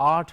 8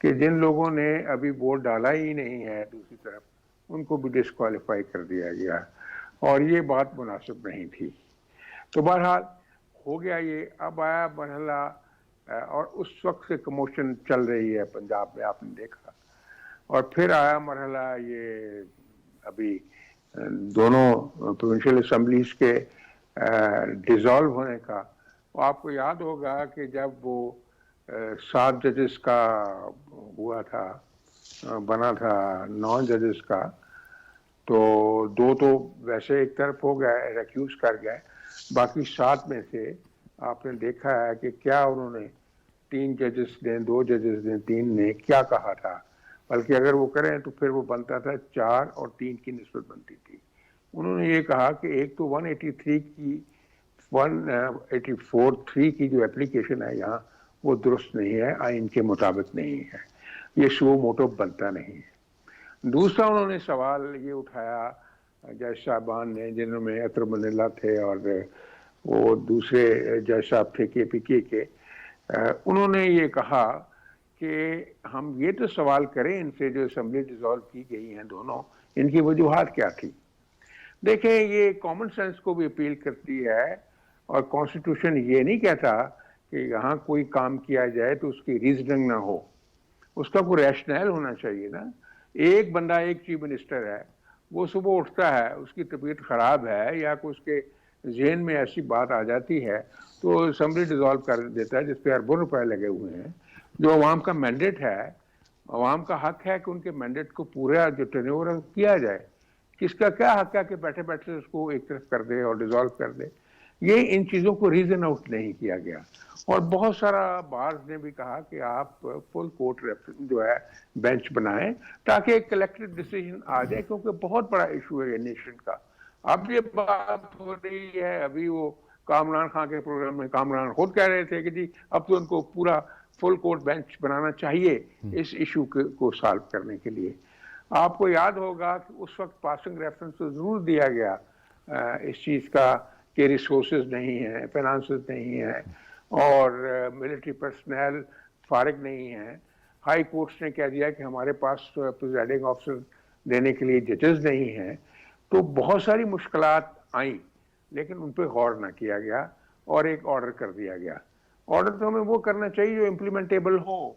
کہ جن لوگوں نے ابھی ووٹ ڈالا ہی نہیں ہے دوسری طرف ان کو بھی ڈسکوالیفائی کر دیا گیا، اور یہ بات مناسب نہیں تھی۔ تو بہرحال ہو گیا یہ۔ اب آیا مرحلہ، اور اس وقت سے کموشن چل رہی ہے پنجاب میں، آپ نے دیکھا، اور پھر آیا مرحلہ یہ ابھی دونوں پروونشل اسمبلیز کے ڈیزالو ہونے کا۔ آپ کو یاد ہوگا کہ جب وہ 7 ججز کا ہوا تھا، بنا تھا 9 ججز کا، تو 2 تو ویسے ایک طرف ہو گئے، ریکیوز کر گئے، باقی 7 میں سے آپ نے دیکھا ہے کہ کیا انہوں نے 3 ججز دیں، 2 ججز دیں، 3 نے کیا کہا تھا، بلکہ اگر وہ کریں تو پھر وہ بنتا تھا 4 اور 3 کی نسبت بنتی تھی۔ انہوں نے یہ کہا کہ ایک تو 184(3) کی جو اپلیکیشن ہے یہاں وہ درست نہیں ہے، آئین کے مطابق نہیں ہے، یہ سو موٹو بنتا نہیں ہے۔ دوسرا انہوں نے سوال یہ اٹھایا جج صاحبان نے، جنہوں میں عطر منیلا تھے اور وہ دوسرے جج صاحب تھے KPK کے، انہوں نے یہ کہا کہ ہم یہ تو سوال کریں ان سے جو اسمبلی ڈیزالو کی گئی ہیں دونوں، ان کی وجوہات کیا تھی۔ دیکھیں یہ کامن سینس کو بھی اپیل کرتی ہے، اور کانسٹیٹیوشن یہ نہیں کہتا کہ یہاں کوئی کام کیا جائے تو اس کی ریزننگ نہ ہو، اس کا کوئی ریشنل ہونا چاہیے نا۔ ایک بندہ ایک چیف منسٹر ہے، وہ صبح اٹھتا ہے، اس کی طبیعت خراب ہے یا کوئی اس کے ذہن میں ایسی بات آ جاتی ہے تو اسمبلی ڈیزالو کر دیتا ہے، جس پہ اربوں روپے لگے ہوئے ہیں، جو عوام کا مینڈیٹ ہے۔ عوام کا حق ہے کہ ان کے مینڈیٹ کو پورا جو ٹرن اوور کیا جائے۔ کس کا کیا حق ہے کہ بیٹھے بیٹھے اس کو ایک طرف کر دے اور ڈیزالو کر دے؟ یہ ان چیزوں کو ریزن آؤٹ نہیں کیا گیا، اور بہت سارا بارز نے بھی کہا کہ آپ فل کورٹ جو ہے بینچ بنائیں تاکہ ایک کلیکٹڈ ڈیسیجن آ جائے، کیونکہ بہت بڑا ایشو ہے یہ نیشن کا۔ اب یہ بات ہو رہی ہے، ابھی وہ کامران خان کے پروگرام میں کامران خود کہہ رہے تھے کہ جی اب تو ان کو پورا فل کورٹ بینچ بنانا چاہیے اس ایشو کو سالو کرنے کے لیے۔ آپ کو یاد ہوگا کہ اس وقت پاسنگ ریفرنس تو ضرور دیا گیا اس چیز کا کہ ریسورسز نہیں ہیں، فائنانسز نہیں ہیں، اور ملٹری پرسنل فارغ نہیں ہیں۔ ہائی کورٹس نے کہہ دیا کہ ہمارے پاس پریزائڈنگ آفیسر دینے کے لیے ججز نہیں ہیں۔ تو بہت ساری مشکلات آئیں، لیکن ان پہ غور نہ کیا گیا اور ایک آرڈر کر دیا گیا۔ آرڈر تو ہمیں وہ کرنا چاہیے جو امپلیمنٹیبل ہو۔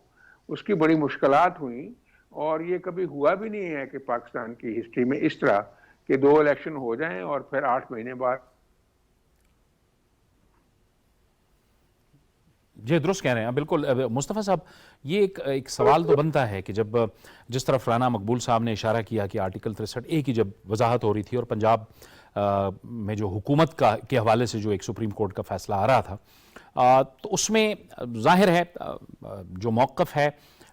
اس کی بڑی مشکلات ہوئیں، اور یہ کبھی ہوا بھی نہیں ہے کہ پاکستان کی ہسٹری میں اس طرح کہ 2 الیکشن ہو جائیں اور پھر 8 مہینے بعد۔ جی درست کہہ رہے ہیں بالکل مصطفیٰ صاحب۔ یہ ایک سوال تو بنتا ہے کہ جب جس طرف رانا مقبول صاحب نے اشارہ کیا کہ آرٹیکل 63A کی جب وضاحت ہو رہی تھی اور پنجاب میں جو حکومت کے حوالے سے جو ایک سپریم کورٹ کا فیصلہ آ رہا تھا، تو اس میں ظاہر ہے جو موقف ہے،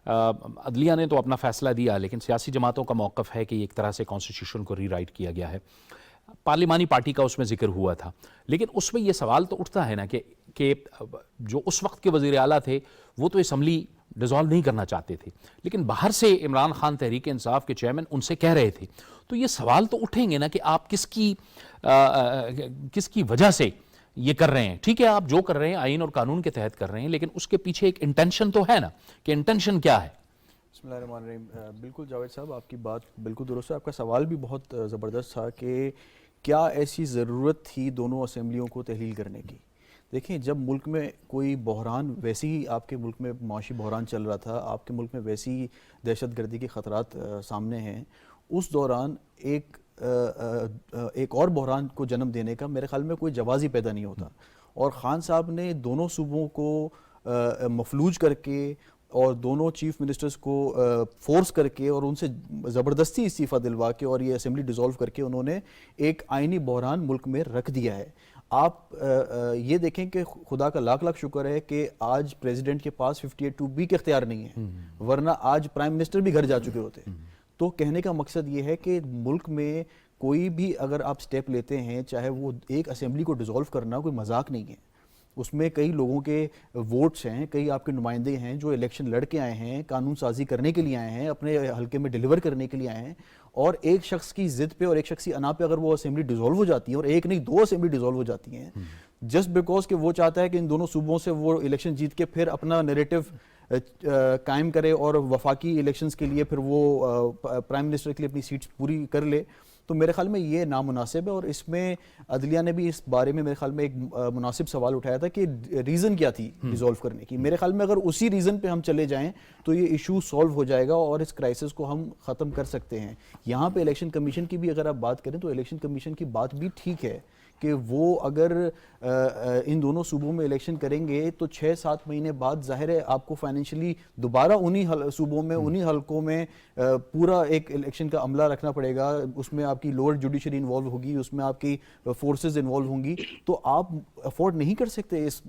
عدلیہ نے تو اپنا فیصلہ دیا، لیکن سیاسی جماعتوں کا موقف ہے کہ ایک طرح سے کانسٹیٹیوشن کو ری رائٹ کیا گیا ہے۔ پارلیمانی پارٹی کا اس میں ذکر ہوا تھا، لیکن اس میں یہ سوال تو اٹھتا ہے نا کہ جو اس وقت کے وزیر اعلیٰ تھے وہ تو اسمبلی ڈیزالو نہیں کرنا چاہتے تھے، لیکن باہر سے عمران خان تحریک انصاف کے چیئرمین ان سے کہہ رہے تھے، تو یہ سوال تو اٹھیں گے نا کہ آپ کس کی وجہ سے یہ کر رہے ہیں۔ ٹھیک ہے آپ جو کر رہے ہیں آئین اور قانون کے تحت کر رہے ہیں، لیکن اس کے پیچھے ایک انٹینشن تو ہے نا، کہ انٹینشن کیا ہے۔ بسم اللہ الرحمن الرحیم۔ بالکل جاوید صاحب آپ کی بات بالکل درست ہے۔ آپ کا سوال بھی بہت زبردست تھا کہ کیا ایسی ضرورت تھی دونوں اسمبلیوں کو تحلیل کرنے کی۔ دیکھیں جب ملک میں کوئی بحران، ویسی ہی آپ کے ملک میں معاشی بحران چل رہا تھا، آپ کے ملک میں ویسی دہشت گردی کے خطرات سامنے ہیں، اس دوران ایک اور بحران کو جنم دینے کا میرے خیال میں کوئی جواز ہی پیدا نہیں ہوتا، اور خان صاحب نے دونوں صوبوں کو مفلوج کر کے اور دونوں چیف منسٹرز کو فورس کر کے اور ان سے زبردستی استعفیٰ دلوا کے اور یہ اسمبلی ڈیزالو کر کے انہوں نے ایک آئینی بحران ملک میں رکھ دیا ہے۔ آپ یہ دیکھیں کہ خدا کا لاکھ لاکھ شکر ہے کہ آج پریزیڈنٹ کے پاس 58(2)B کے اختیار نہیں ہے، ورنہ آج پرائم منسٹر بھی گھر جا چکے ہوتے۔ تو کہنے کا مقصد یہ ہے کہ ملک میں کوئی بھی اگر آپ سٹیپ لیتے ہیں، چاہے وہ ایک اسمبلی کو ڈیزالو کرنا کوئی مذاق نہیں ہے، اس میں کئی لوگوں کے ووٹس ہیں، کئی آپ کے نمائندے ہیں جو الیکشن لڑ کے آئے ہیں، قانون سازی کرنے کے لیے آئے ہیں، اپنے حلقے میں ڈیلیور کرنے کے لیے آئے ہیں، اور ایک شخص کی ضد پہ اور ایک شخصی انا پہ اگر وہ اسمبلی ڈیزالو ہو جاتی ہے، اور ایک نہیں 2 اسمبلی ڈیزالو ہو جاتی ہیں، جسٹ بیکاز کہ وہ چاہتا ہے کہ ان دونوں صوبوں سے وہ الیکشن جیت کے پھر اپنا نیریٹو قائم کرے اور وفاقی الیکشنز کے لیے پھر وہ پرائم منسٹر کے لیے اپنی سیٹس پوری کر لے، تو میرے خیال میں یہ نامناسب ہے. اور اس میں عدلیہ نے بھی اس بارے میں میرے خیال میں ایک مناسب سوال اٹھایا تھا کہ ریزن کیا تھی ڈیزولو کرنے کی. میرے خیال میں اگر اسی ریزن پہ ہم چلے جائیں تو یہ ایشو سولو ہو جائے گا اور اس کرائسس کو ہم ختم کر سکتے ہیں. یہاں پہ الیکشن کمیشن کی بھی اگر آپ بات کریں تو الیکشن کمیشن کی بات بھی ٹھیک ہے کہ وہ اگر ان دونوں صوبوں میں الیکشن کریں گے تو 6-7 مہینے بعد ظاہر ہے آپ کو فائنینشلی دوبارہ انہی صوبوں میں انہی حلقوں میں پورا ایک الیکشن کا عملہ رکھنا پڑے گا. اس میں آپ کی لوور جوڈیشری انوالو ہوگی، اس میں آپ کی فورسز انوالو ہوں گی، تو آپ افورڈ نہیں کر سکتے اس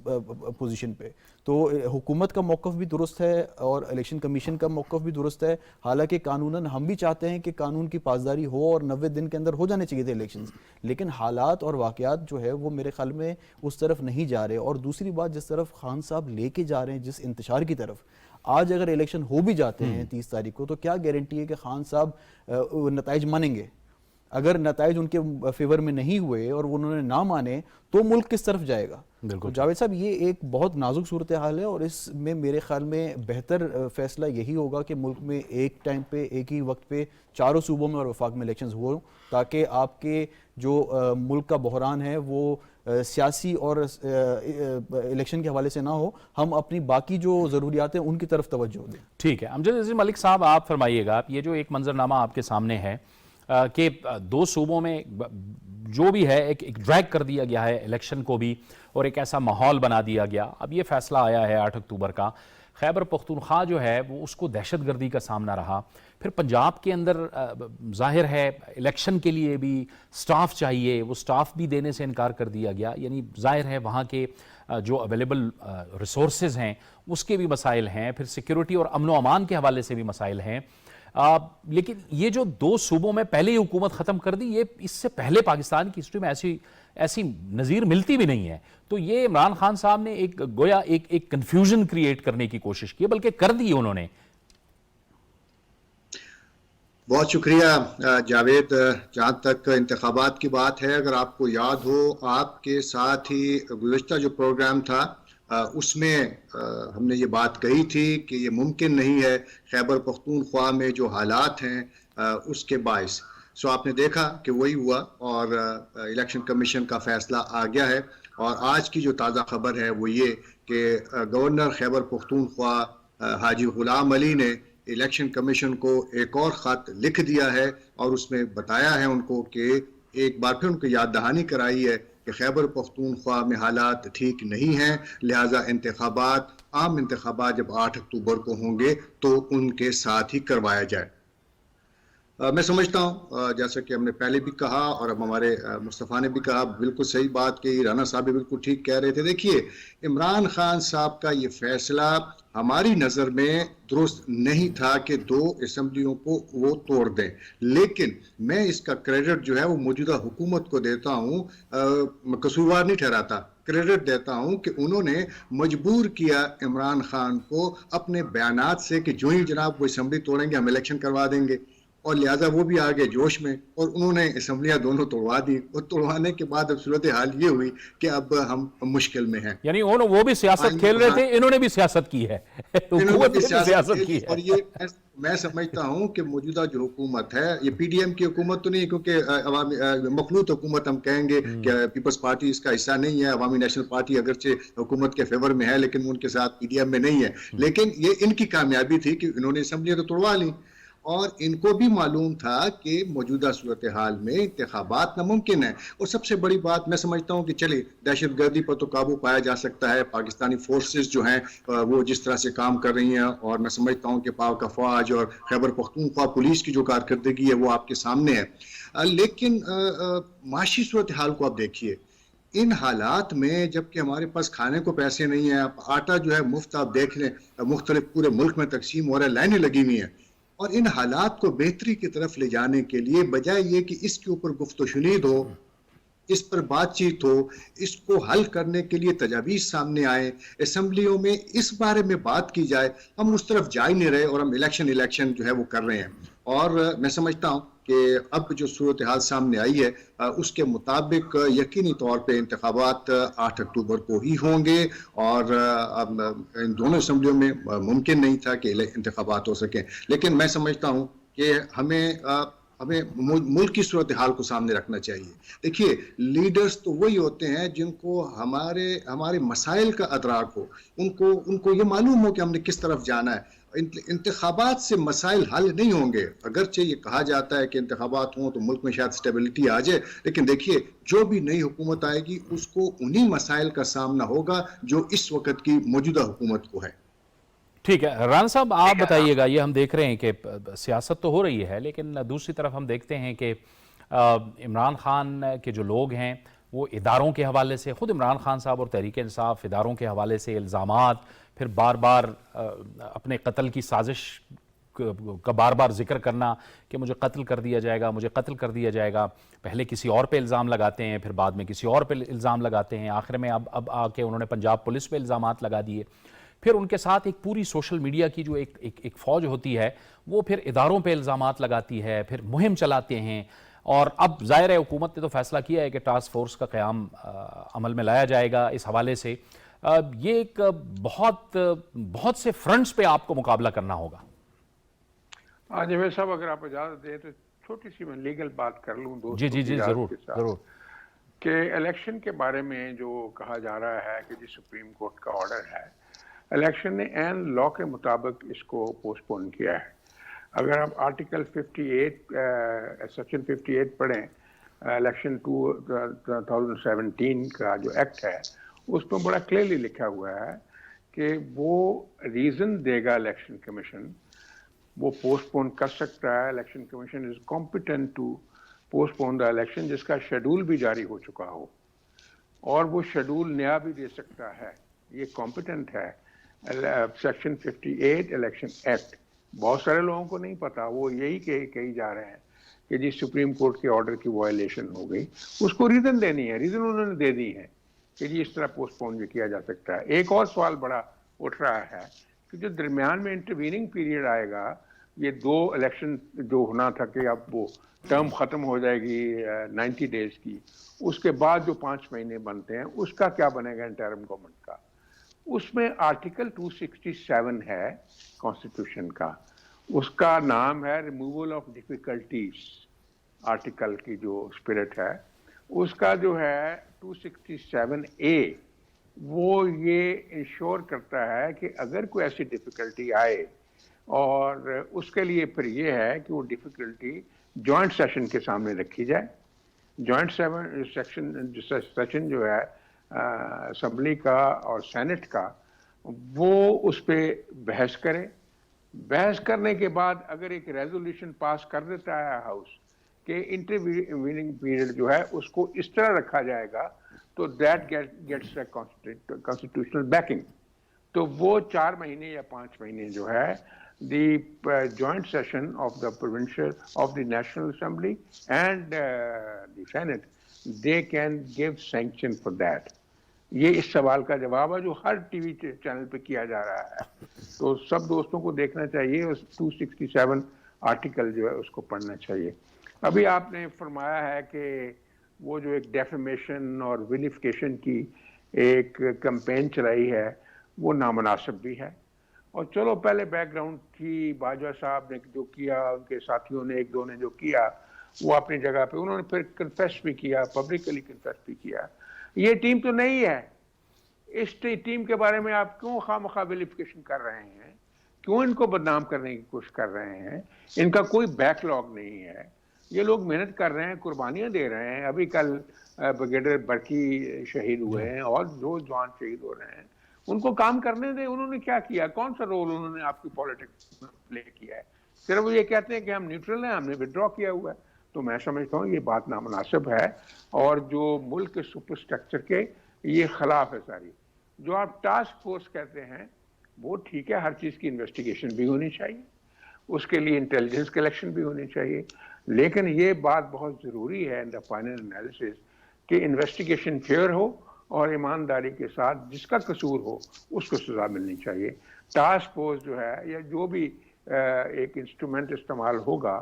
پوزیشن پہ. تو حکومت کا موقف بھی درست ہے اور الیکشن کمیشن کا موقف بھی درست ہے. حالانکہ قانوناً ہم بھی چاہتے ہیں کہ قانون کی پاسداری ہو اور 90 دن کے اندر ہو جانے چاہیے تھے الیکشنز، لیکن حالات اور واقعات جو ہے وہ میرے خیال میں اس طرف نہیں جا رہے. اور دوسری بات، جس طرف خان صاحب لے کے جا رہے ہیں جس انتشار کی طرف، آج اگر الیکشن ہو بھی جاتے ہیں 30 تاریخ کو، تو کیا گارنٹی ہے کہ خان صاحب نتائج مانیں گے؟ اگر نتائج ان کے فیور میں نہیں ہوئے اور انہوں نے نہ مانے تو ملک کس طرف جائے گا؟ بالکل جاوید صاحب، یہ ایک بہت نازک صورتحال ہے اور اس میں میرے خیال میں بہتر فیصلہ یہی ہوگا کہ ملک میں ایک ٹائم پہ ایک ہی وقت پہ چاروں صوبوں میں اور وفاق میں الیکشنز ہوں، تاکہ آپ کے جو ملک کا بحران ہے وہ سیاسی اور الیکشن کے حوالے سے نہ ہو، ہم اپنی باقی جو ضروریات ہیں ان کی طرف توجہ دیں. ٹھیک ہے. امجد عزیز ملک صاحب، آپ فرمائیے گا، یہ جو ایک منظرنامہ آپ کے سامنے ہے کہ دو صوبوں میں جو بھی ہے ایک ڈریگ کر دیا گیا ہے الیکشن کو بھی، اور ایک ایسا ماحول بنا دیا گیا. اب یہ فیصلہ آیا ہے 8 اکتوبر کا. خیبر پختونخوا جو ہے وہ اس کو دہشت گردی کا سامنا رہا. پھر پنجاب کے اندر ظاہر ہے الیکشن کے لیے بھی سٹاف چاہیے، وہ سٹاف بھی دینے سے انکار کر دیا گیا. یعنی ظاہر ہے وہاں کے جو اویلیبل ریسورسز ہیں اس کے بھی مسائل ہیں، پھر سیکیورٹی اور امن و امان کے حوالے سے بھی مسائل ہیں. لیکن یہ جو دو صوبوں میں پہلے ہی حکومت ختم کر دی، یہ اس سے پہلے پاکستان کی ہسٹری میں ایسی نظیر ملتی بھی نہیں ہے. تو یہ عمران خان صاحب نے ایک گویا ایک کنفیوژن کریٹ کرنے کی کوشش کی، بلکہ کر دی انہوں نے. بہت شکریہ جاوید. جہاں تک انتخابات کی بات ہے، اگر آپ کو یاد ہو، آپ کے ساتھ ہی گزشتہ جو پروگرام تھا اس میں ہم نے یہ بات کہی تھی کہ یہ ممکن نہیں ہے خیبر پختونخوا میں جو حالات ہیں اس کے باعث. سو آپ نے دیکھا کہ وہی ہوا اور الیکشن کمیشن کا فیصلہ آ گیا ہے. اور آج کی جو تازہ خبر ہے وہ یہ کہ گورنر خیبر پختونخوا حاجی غلام علی نے الیکشن کمیشن کو ایک اور خط لکھ دیا ہے اور اس میں بتایا ہے ان کو کہ ایک بار پھر ان کو یاد دہانی کرائی ہے کہ خیبر پختونخوا میں حالات ٹھیک نہیں ہیں، لہٰذا عام انتخابات جب 8 اکتوبر کو ہوں گے تو ان کے ساتھ ہی کروایا جائے. میں سمجھتا ہوں جیسا کہ ہم نے پہلے بھی کہا اور اب ہمارے مصطفیٰ نے بھی کہا، بالکل صحیح بات کہ رانا صاحب بھی بالکل ٹھیک کہہ رہے تھے. دیکھیے، عمران خان صاحب کا یہ فیصلہ ہماری نظر میں درست نہیں تھا کہ 2 اسمبلیوں کو وہ توڑ دیں، لیکن میں اس کا کریڈٹ جو ہے وہ موجودہ حکومت کو دیتا ہوں، قصوروار نہیں ٹھہراتا، کریڈٹ دیتا ہوں کہ انہوں نے مجبور کیا عمران خان کو اپنے بیانات سے کہ جو ہی جناب وہ اسمبلی توڑیں گے ہم الیکشن کروا دیں گے، اور لہٰذا وہ بھی آگے جوش میں اور انہوں نے اسمبلیاں دونوں توڑوا دی. اور توڑوانے کے بعد اب صورتحال یہ ہوئی کہ اب ہم مشکل میں ہیں. یعنی وہ بھی سیاست کھیل رہے تھے، انہوں نے بھی سیاست کی ہے، حکومت نے بھی سیاست کی ہے. اور یہ میں سمجھتا ہوں کہ موجودہ جو حکومت ہے یہ پی ڈی ایم کی حکومت تو نہیں، کیونکہ مخلوط حکومت ہم کہیں گے کہ پیپلز پارٹی اس کا حصہ نہیں ہے. عوامی نیشنل پارٹی اگرچہ حکومت کے فیور میں ہے لیکن ان کے ساتھ پی ڈی ایم میں نہیں ہے. لیکن یہ ان کی کامیابی تھی کہ انہوں نے اسمبلیاں تو توڑوا لیں، اور ان کو بھی معلوم تھا کہ موجودہ صورتحال میں انتخابات ناممکن ہیں. اور سب سے بڑی بات میں سمجھتا ہوں کہ چلے دہشت گردی پر تو قابو پایا جا سکتا ہے، پاکستانی فورسز جو ہیں وہ جس طرح سے کام کر رہی ہیں، اور میں سمجھتا ہوں کہ پاک افواج اور خیبر پختونخوا پولیس کی جو کارکردگی ہے وہ آپ کے سامنے ہے. لیکن معاشی صورتحال کو آپ دیکھیے، ان حالات میں جبکہ ہمارے پاس کھانے کو پیسے نہیں ہیں، آٹا جو ہے مفت آپ دیکھ لیں مختلف پورے ملک میں تقسیم ہو رہا ہے، لائنیں لگی ہوئی ہیں، اور ان حالات کو بہتری کی طرف لے جانے کے لیے بجائے یہ کہ اس کے اوپر گفت و شنید ہو، اس پر بات چیت ہو، اس کو حل کرنے کے لیے تجاویز سامنے آئے، اسمبلیوں میں اس بارے میں بات کی جائے، ہم اس طرف جا ہی نہیں رہے اور ہم الیکشن جو ہے وہ کر رہے ہیں. اور میں سمجھتا ہوں کہ اب جو صورتحال سامنے آئی ہے اس کے مطابق یقینی طور پہ انتخابات 8 اکتوبر کو ہی ہوں گے، اور ان دونوں اسمبلیوں میں ممکن نہیں تھا کہ انتخابات ہو سکیں. لیکن میں سمجھتا ہوں کہ ہمیں ملک کی صورتحال کو سامنے رکھنا چاہیے. دیکھیے، لیڈرز تو وہی ہوتے ہیں جن کو ہمارے مسائل کا ادراک ہو، ان کو یہ معلوم ہو کہ ہم نے کس طرف جانا ہے. انتخابات سے مسائل حل نہیں ہوں گے. اگرچہ یہ کہا جاتا ہے کہ انتخابات ہوں تو ملک میں شاید سٹیبلٹی آ جائے، لیکن دیکھیے جو بھی نئی حکومت آئے گی اس کو انہی مسائل کا سامنا ہوگا جو اس وقت کی موجودہ حکومت کو ہے. ٹھیک ہے رانا صاحب، آپ بتائیے گا، یہ ہم دیکھ رہے ہیں کہ سیاست تو ہو رہی ہے، لیکن دوسری طرف ہم دیکھتے ہیں کہ عمران خان کے جو لوگ ہیں وہ اداروں کے حوالے سے، خود عمران خان صاحب اور تحریک انصاف اداروں کے حوالے سے الزامات، پھر بار بار اپنے قتل کی سازش کا بار بار ذکر کرنا کہ مجھے قتل کر دیا جائے گا، مجھے قتل کر دیا جائے گا. پہلے کسی اور پہ الزام لگاتے ہیں، پھر بعد میں کسی اور پہ الزام لگاتے ہیں، آخر میں اب آ کے انہوں نے پنجاب پولیس پہ الزامات لگا دیے. پھر ان کے ساتھ ایک پوری سوشل میڈیا کی جو ایک فوج ہوتی ہے وہ پھر اداروں پہ الزامات لگاتی ہے، پھر مہم چلاتے ہیں. اور اب ظاہر ہے حکومت نے تو فیصلہ کیا ہے کہ ٹاسک فورس کا قیام عمل میں لایا جائے گا. اس حوالے سے یہ ایک بہت سے فرنٹس پہ آپ کو مقابلہ کرنا ہوگا. جاوید صاحب اگر آپ اجازت دیں تو چھوٹی سی میں لیگل بات کر لوں دوستوں جی ضرور ضرور. کہ الیکشن کے بارے میں جو کہا جا رہا ہے کہ جی سپریم کورٹ کا آرڈر ہے، الیکشن نے عین لا کے مطابق اس کو پوسٹ پون کیا ہے. اگر آپ آرٹیکل 58 سیکشن 58 پڑھیں الیکشن 2017 کا جو ایکٹ ہے، اس میں بڑا کلیئرلی لکھا ہوا ہے کہ وہ ریزن دے گا الیکشن کمیشن، وہ پوسٹ پون کر سکتا ہے. Election commission is competent to postpone the election, جس کا شیڈول بھی جاری ہو چکا ہو، اور وہ شیڈول نیا بھی دے سکتا ہے. یہ کمپیٹنٹ ہے. سیکشن 58 الیکشن ایکٹ بہت سارے لوگوں کو نہیں پتا، وہ یہی کہی جا رہے ہیں کہ جی سپریم کورٹ کے آرڈر کی وائلیشن ہو گئی. اس کو ریزن دینی ہے، ریزن انہوں نے دے دی ہے کہ جی اس طرح پوسٹ پون بھی کیا جا سکتا ہے. ایک اور سوال بڑا اٹھ رہا ہے کہ جو درمیان میں انٹرویننگ پیریڈ آئے گا، یہ 2 الیکشن جو ہونا تھا کہ اب وہ ٹرم ختم ہو جائے گی 90 ڈیز کی، اس کے بعد جو 5 مہینے بنتے ہیں اس کا کیا بنے گا انٹرم گورنمنٹ کا. اس میں آرٹیکل 267 ہے کانسٹیٹیوشن کا، اس کا نام ہے ریموول آف ڈیفیکلٹیز. آرٹیکل کی جو اسپرٹ ہے اس کا جو ہے 267A، وہ یہ انشور کرتا ہے کہ اگر کوئی ایسی ڈیفیکلٹی آئے، اور اس کے لیے پھر یہ ہے کہ وہ ڈیفیکلٹی جوائنٹ سیشن کے سامنے رکھی جائے. جوائنٹ سیشن جو ہے اسمبلی کا اور سینٹ کا، وہ اس پہ بحث کرے. بحث کرنے کے بعد اگر ایک ریزولوشن پاس کر دیتا ہے ہاؤس کہ انٹرویننگ پیریڈ جو ہے اس کو اس طرح رکھا جائے گا، تو دیٹ گیٹس کانسٹیٹیوشنل بیکنگ. تو وہ 4 مہینے یا 5 مہینے جو ہے the joint session of the provincial of the national assembly and the senate, they can give sanction for that. یہ اس سوال کا جواب ہے جو ہر ٹی وی چینل پہ کیا جا رہا ہے. تو سب دوستوں کو دیکھنا چاہیے، اس 267 آرٹیکل جو ہے اس کو پڑھنا چاہیے. ابھی آپ نے فرمایا ہے کہ وہ جو ایک ڈیفیمیشن اور ویلیفیکیشن کی ایک کمپین چلائی ہے وہ نامناسب بھی ہے. اور چلو پہلے بیک گراؤنڈ تھی، باجوہ صاحب نے جو کیا، ان کے ساتھیوں نے 1-2 نے جو کیا وہ اپنی جگہ پہ، انہوں نے پھر کنفیس بھی کیا، پبلکلی کنفیس بھی کیا. یہ ٹیم تو نہیں ہے. اس ٹیم کے بارے میں آپ کیوں خواہ ویلیفیکیشن کر رہے ہیں؟ کیوں ان کو بدنام کرنے کی کوشش کر رہے ہیں؟ ان کا کوئی بیک لاگ نہیں ہے. یہ لوگ محنت کر رہے ہیں، قربانیاں دے رہے ہیں. ابھی کل بریگیڈیئر برقی شہید ہوئے ہیں اور جو جوان شہید ہو رہے ہیں، ان کو کام کرنے دیں. انہوں نے کیا کیا؟ کون سا رول انہوں نے آپ کی پالیٹکس میں پلے کیا ہے؟ صرف وہ یہ کہتے ہیں کہ ہم نیوٹرل ہیں، ہم نے وڈرا کیا ہوا ہے. تو میں سمجھتا ہوں یہ بات نامناسب ہے، اور جو ملک کے سپر اسٹرکچر کے یہ خلاف ہے ساری. جو آپ ٹاسک فورس کہتے ہیں وہ ٹھیک ہے، ہر چیز کی انویسٹیگیشن بھی ہونی چاہیے، اس کے لیے انٹیلیجنس کلیکشن بھی ہونی چاہیے، لیکن یہ بات بہت ضروری ہے ان دا فائنل انالیسس کہ انویسٹیگیشن فیئر ہو اور ایمانداری کے ساتھ جس کا قصور ہو اس کو سزا ملنی چاہیے. ٹاسک فورس جو ہے یا جو بھی ایک انسٹرومنٹ استعمال ہوگا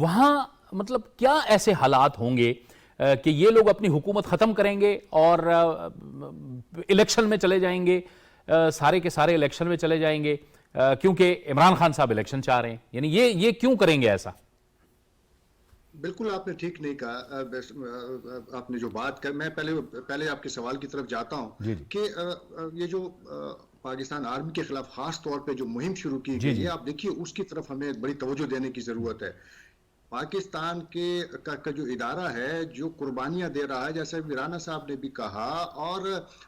وہاں مطلب کیا ایسے حالات ہوں گے کہ یہ لوگ اپنی حکومت ختم کریں گے اور الیکشن میں چلے جائیں گے, سارے کے سارے الیکشن میں چلے جائیں گے کیونکہ عمران خان صاحب الیکشن چاہ رہے ہیں؟ یعنی یہ کیوں کریں گے ایسا؟ بالکل آپ نے ٹھیک نہیں کہا. آپ نے جو بات کر, میں پہلے آپ کے سوال کی طرف جاتا ہوں کہ یہ جو پاکستان آرمی کے خلاف خاص طور پہ جو مہم شروع کی گئی ہے, آپ دیکھیے اس کی طرف ہمیں بڑی توجہ دینے کی ضرورت ہے. پاکستان کا جو ادارہ ہے جو قربانیاں دے رہا ہے, جیسے رانا صاحب نے بھی کہا, اور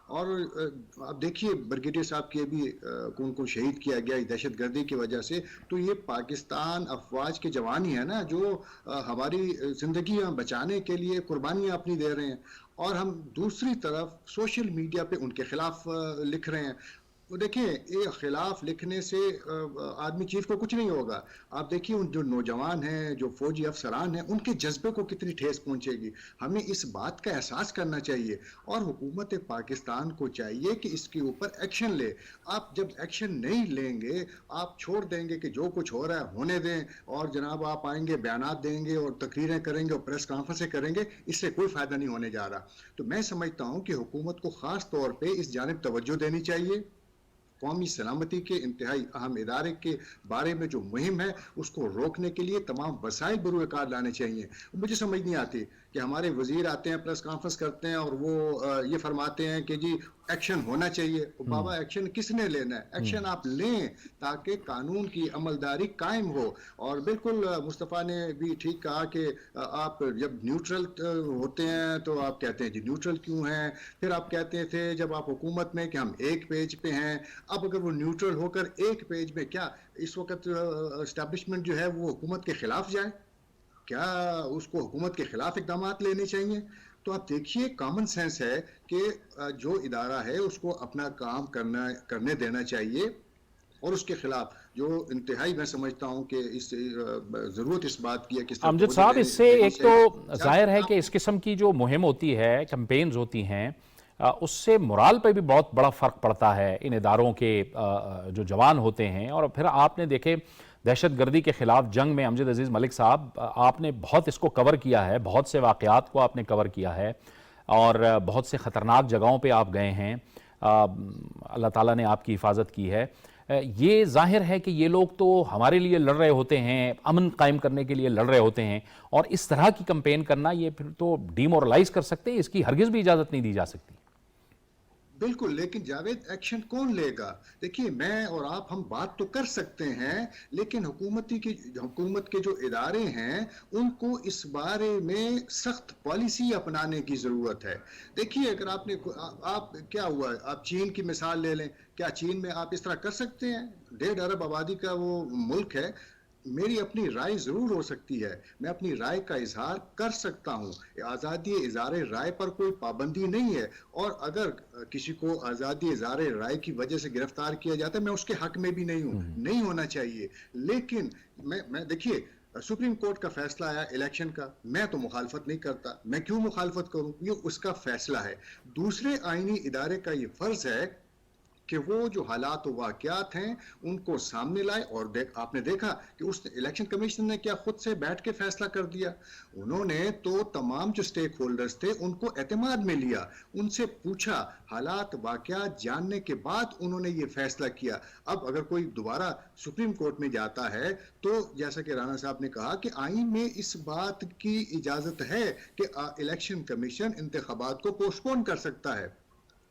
اب دیکھیے بریگیڈیئر صاحب کے بھی کون شہید کیا گیا دہشت گردی کی وجہ سے, تو یہ پاکستان افواج کے جوان ہی ہیں نا جو ہماری زندگیاں بچانے کے لیے قربانیاں اپنی دے رہے ہیں, اور ہم دوسری طرف سوشل میڈیا پہ ان کے خلاف لکھ رہے ہیں. دیکھیں یہ خلاف لکھنے سے آرمی چیف کو کچھ نہیں ہوگا. آپ دیکھیے ان جو نوجوان ہیں, جو فوجی افسران ہیں, ان کے جذبے کو کتنی ٹھیس پہنچے گی. ہمیں اس بات کا احساس کرنا چاہیے, اور حکومت پاکستان کو چاہیے کہ اس کے اوپر ایکشن لے. آپ جب ایکشن نہیں لیں گے, آپ چھوڑ دیں گے کہ جو کچھ ہو رہا ہے ہونے دیں, اور جناب آپ آئیں گے بیانات دیں گے اور تقریریں کریں گے اور پریس کانفرنسیں کریں گے, اس سے کوئی فائدہ نہیں ہونے جا رہا. تو میں سمجھتا ہوں کہ حکومت کو خاص طور پہ اس جانب توجہ دینی چاہیے. قومی سلامتی کے انتہائی اہم ادارے کے بارے میں جو مہم ہے اس کو روکنے کے لیے تمام وسائل بروئے کار لانے چاہیے. مجھے سمجھ نہیں آتی کہ ہمارے وزیر آتے ہیں, پریس کانفرنس کرتے ہیں اور وہ یہ فرماتے ہیں کہ جی ایکشن ہونا چاہیے. بابا ایکشن کس نے لینا ہے؟ ایکشن آپ لیں تاکہ قانون کی عملداری قائم ہو. اور بالکل مصطفیٰ نے بھی ٹھیک کہا کہ آپ جب نیوٹرل ہوتے ہیں تو آپ کہتے ہیں جی نیوٹرل کیوں ہیں, پھر آپ کہتے تھے جب آپ حکومت میں کہ ہم ایک پیج پہ ہیں. اب اگر وہ نیوٹرل ہو کر ایک پیج میں, کیا اس وقت اسٹیبلشمنٹ جو ہے وہ حکومت کے خلاف جائے؟ کیا اس کو حکومت کے خلاف اقدامات لینے چاہیے؟ تو آپ دیکھیے کامن سینس ہے کہ جو ادارہ ہے اس کو اپنا کام کرنے دینا چاہیے, اور اس کے خلاف جو انتہائی میں سمجھتا ہوں کہ اس ضرورت اس بات کی ہے کہ امجد صاحب اس سے ایک تو ظاہر ہے کہ اس قسم کی جو مہم ہوتی ہے, کمپینز ہوتی ہیں, اس سے مورال پہ بھی بہت بڑا فرق پڑتا ہے ان اداروں کے جو جوان ہوتے ہیں. اور پھر آپ نے دیکھے دہشت گردی کے خلاف جنگ میں امجد عزیز ملک صاحب, آپ نے بہت اس کو کور کیا ہے, بہت سے واقعات کو آپ نے کور کیا ہے, اور بہت سے خطرناک جگہوں پہ آپ گئے ہیں. اللہ تعالیٰ نے آپ کی حفاظت کی ہے. یہ ظاہر ہے کہ یہ لوگ تو ہمارے لیے لڑ رہے ہوتے ہیں, امن قائم کرنے کے لیے لڑ رہے ہوتے ہیں, اور اس طرح کی کمپین کرنا یہ پھر تو ڈی مورلائز کر سکتے ہیں, اس کی ہرگز بھی اجازت نہیں دی جا سکتی. بالکل, لیکن جاوید ایکشن کون لے گا؟ دیکھیے میں اور آپ ہم بات تو کر سکتے ہیں, لیکن حکومت کے جو ادارے ہیں ان کو اس بارے میں سخت پالیسی اپنانے کی ضرورت ہے. دیکھیے اگر آپ کیا ہوا, آپ چین کی مثال لے لیں, کیا چین میں آپ اس طرح کر سکتے ہیں؟ 1.5 ارب آبادی کا وہ ملک ہے. میری اپنی رائے ضرور ہو سکتی ہے, میں اپنی رائے کا اظہار کر سکتا ہوں. آزادی اظہار رائے پر کوئی پابندی نہیں ہے, اور اگر کسی کو آزادی اظہار رائے کی وجہ سے گرفتار کیا جاتا ہے, میں اس کے حق میں بھی نہیں ہوں, نہیں ہونا چاہیے. لیکن میں دیکھیے سپریم کورٹ کا فیصلہ آیا الیکشن کا, میں تو مخالفت نہیں کرتا. میں کیوں مخالفت کروں؟ یہ اس کا فیصلہ ہے. دوسرے آئینی ادارے کا یہ فرض ہے کہ وہ جو حالات و واقعات ہیں ان کو سامنے لائے. اور آپ نے دیکھا کہ اس الیکشن کمیشن نے کیا خود سے بیٹھ کے فیصلہ کر دیا. انہوں نے تو تمام جو سٹیک ہولڈرز تھے ان کو اعتماد میں لیا, ان سے پوچھا, حالات واقعات جاننے کے بعد انہوں نے یہ فیصلہ کیا. اب اگر کوئی دوبارہ سپریم کورٹ میں جاتا ہے تو جیسا کہ رانا صاحب نے کہا کہ آئین میں اس بات کی اجازت ہے کہ الیکشن کمیشن انتخابات کو پوسٹ پون کر سکتا ہے.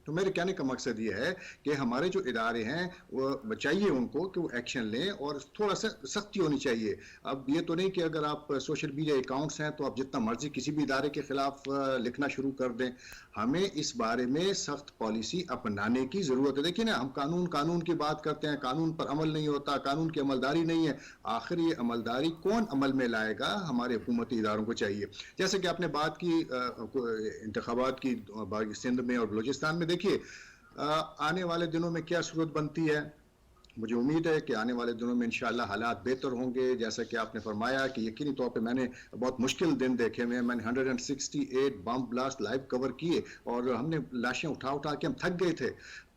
تو میرے کہنے کا مقصد یہ ہے کہ ہمارے جو ادارے ہیں وہ چاہیے ان کو کہ وہ ایکشن لیں, اور تھوڑا سا سختی ہونی چاہیے. اب یہ تو نہیں کہ اگر آپ سوشل میڈیا اکاؤنٹس ہیں تو آپ جتنا مرضی کسی بھی ادارے کے خلاف لکھنا شروع کر دیں. ہمیں اس بارے میں سخت پالیسی اپنانے کی ضرورت ہے. دیکھیں نا, ہم قانون کی بات کرتے ہیں, قانون پر عمل نہیں ہوتا, قانون کی عملداری نہیں ہے. آخر یہ عملداری کون عمل میں لائے گا؟ ہمارے حکومتی اداروں کو چاہیے. جیسے کہ آپ نے بات کی انتخابات کی سندھ میں اور بلوچستان میں, دیکھیے آنے والے دنوں میں کیا صورت بنتی ہے. مجھے امید ہے کہ آنے والے دنوں میں انشاءاللہ حالات بہتر ہوں گے. جیسا کہ آپ نے فرمایا کہ یقینی طور پہ میں نے بہت مشکل دن دیکھے ہوئے ہیں. میں نے 168 بم بلاسٹ لائیو کور کیے, اور ہم نے لاشیں اٹھا کے ہم تھک گئے تھے.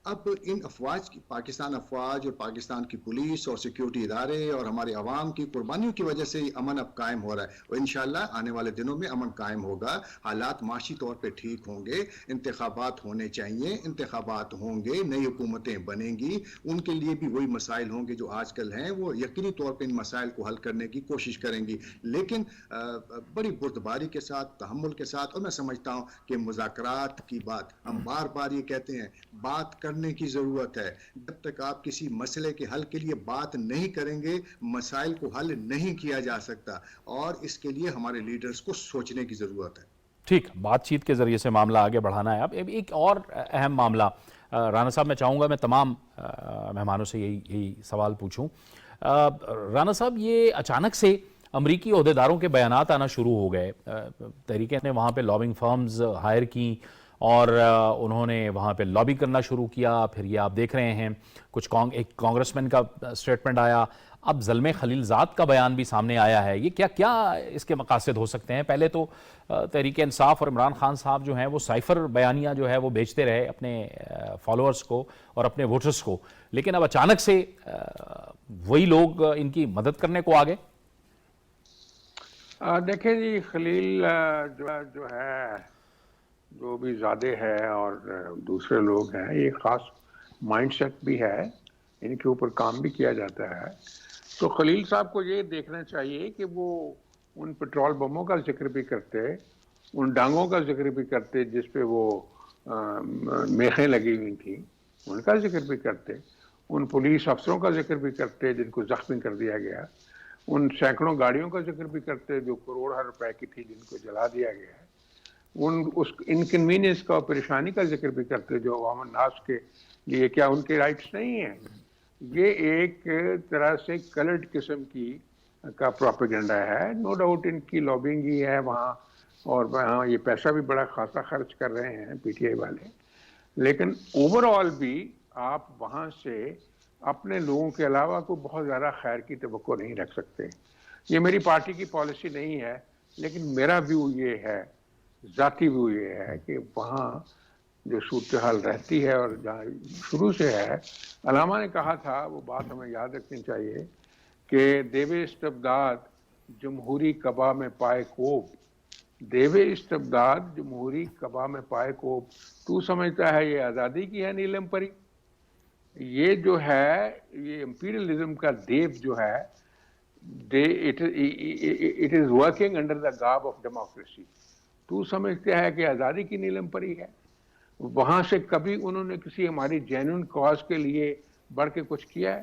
اب ان افواج کی، پاکستان افواج اور پاکستان کی پولیس اور سیکیورٹی ادارے اور ہمارے عوام کی قربانیوں کی وجہ سے امن اب قائم ہو رہا ہے، اور انشاءاللہ آنے والے دنوں میں امن قائم ہوگا، حالات معاشی طور پہ ٹھیک ہوں گے، انتخابات ہونے چاہیے، انتخابات ہوں گے، نئی حکومتیں بنیں گی، ان کے لیے بھی وہی مسائل ہوں گے جو آج کل ہیں، وہ یقینی طور پہ ان مسائل کو حل کرنے کی کوشش کریں گی، لیکن بڑی بردباری کے ساتھ، تحمل کے ساتھ، اور میں سمجھتا ہوں کہ مذاکرات کی بات، ہم بار بار یہ کہتے ہیں بات کرنے کی ضرورت ہے، جب تک آپ کسی مسئلے کے حل کے لیے بات نہیں کریں گے مسائل کو حل نہیں کیا جا سکتا، اور اس کے لیے ہمارے لیڈرز کو سوچنے کی ضرورت ہے۔ ٹھیک، بات چیت کے ذریعے سے معاملہ آگے بڑھانا ہے۔ اب ایک اور اہم معاملہ، رانا صاحب میں چاہوں گا میں تمام مہمانوں سے یہی سوال پوچھوں۔ رانا صاحب، یہ اچانک سے امریکی عہدیداروں کے بیانات آنا شروع ہو گئے، تحریک نے وہاں پہ لابنگ فرمز ہائر کی اور انہوں نے وہاں پہ لابی کرنا شروع کیا، پھر یہ آپ دیکھ رہے ہیں کچھ ایک کانگریس مین کا سٹیٹمنٹ آیا، اب زلمے خلیل زاد کا بیان بھی سامنے آیا ہے۔ یہ کیا اس کے مقاصد ہو سکتے ہیں؟ پہلے تو تحریک انصاف اور عمران خان صاحب جو ہیں وہ سائفر بیانیہ جو ہے وہ بھیجتے رہے اپنے فالوورز کو اور اپنے ووٹرز کو، لیکن اب اچانک سے وہی لوگ ان کی مدد کرنے کو آگے۔ دیکھیں جی، خلیل جو ہے، جو بھی زادے ہے اور دوسرے لوگ ہیں، یہ خاص مائنڈ سیٹ بھی ہے، ان کے اوپر کام بھی کیا جاتا ہے۔ تو خلیل صاحب کو یہ دیکھنا چاہیے کہ وہ ان پٹرول بموں کا ذکر بھی کرتے، ان ڈانگوں کا ذکر بھی کرتے جس پہ وہ میخیں لگی ہوئی تھیں، ان کا ذکر بھی کرتے، ان پولیس افسروں کا ذکر بھی کرتے جن کو زخمی کر دیا گیا، ان سینکڑوں گاڑیوں کا ذکر بھی کرتے جو کروڑ روپے کی تھی جن کو جلا دیا گیا ہے، اس انکنوینئنس کا اور پریشانی کا ذکر بھی کرتے جو عوام الناس کے لیے کیا ان کے رائٹس نہیں ہیں۔ یہ ایک طرح سے کلرڈ قسم کا پروپیگنڈا ہے، نو ڈاؤٹ ان کی لابنگ ہی ہے وہاں، اور وہاں یہ پیسہ بھی بڑا خاصا خرچ کر رہے ہیں پی ٹی آئی والے، لیکن اوور آل بھی آپ وہاں سے اپنے لوگوں کے علاوہ کوئی بہت زیادہ خیر کی توقع نہیں رکھ سکتے۔ یہ میری پارٹی کی پالیسی نہیں ہے، لیکن میرا ویو یہ ہے، ذاتی ویو یہ ہے کہ وہاں جو صورتحال رہتی ہے اور جہاں شروع سے ہے، علامہ نے کہا تھا، وہ بات ہمیں یاد رکھنی چاہیے کہ دیوے استبداد جمہوری قبا میں پائے کوب، دیوے استبداد جمہوری قبا میں پائے کوب، تو سمجھتا ہے یہ آزادی کی ہے نیلم پری؟ یہ جو ہے، یہ امپیریلزم کا دیو جو ہے، it is working under the garb of democracy۔ تو سمجھتے ہے کہ آزادی کی نیلم پری ہے؟ وہاں سے کبھی انہوں نے کسی ہماری جینوئن کاز کے لیے بڑھ کے کچھ کیا ہے؟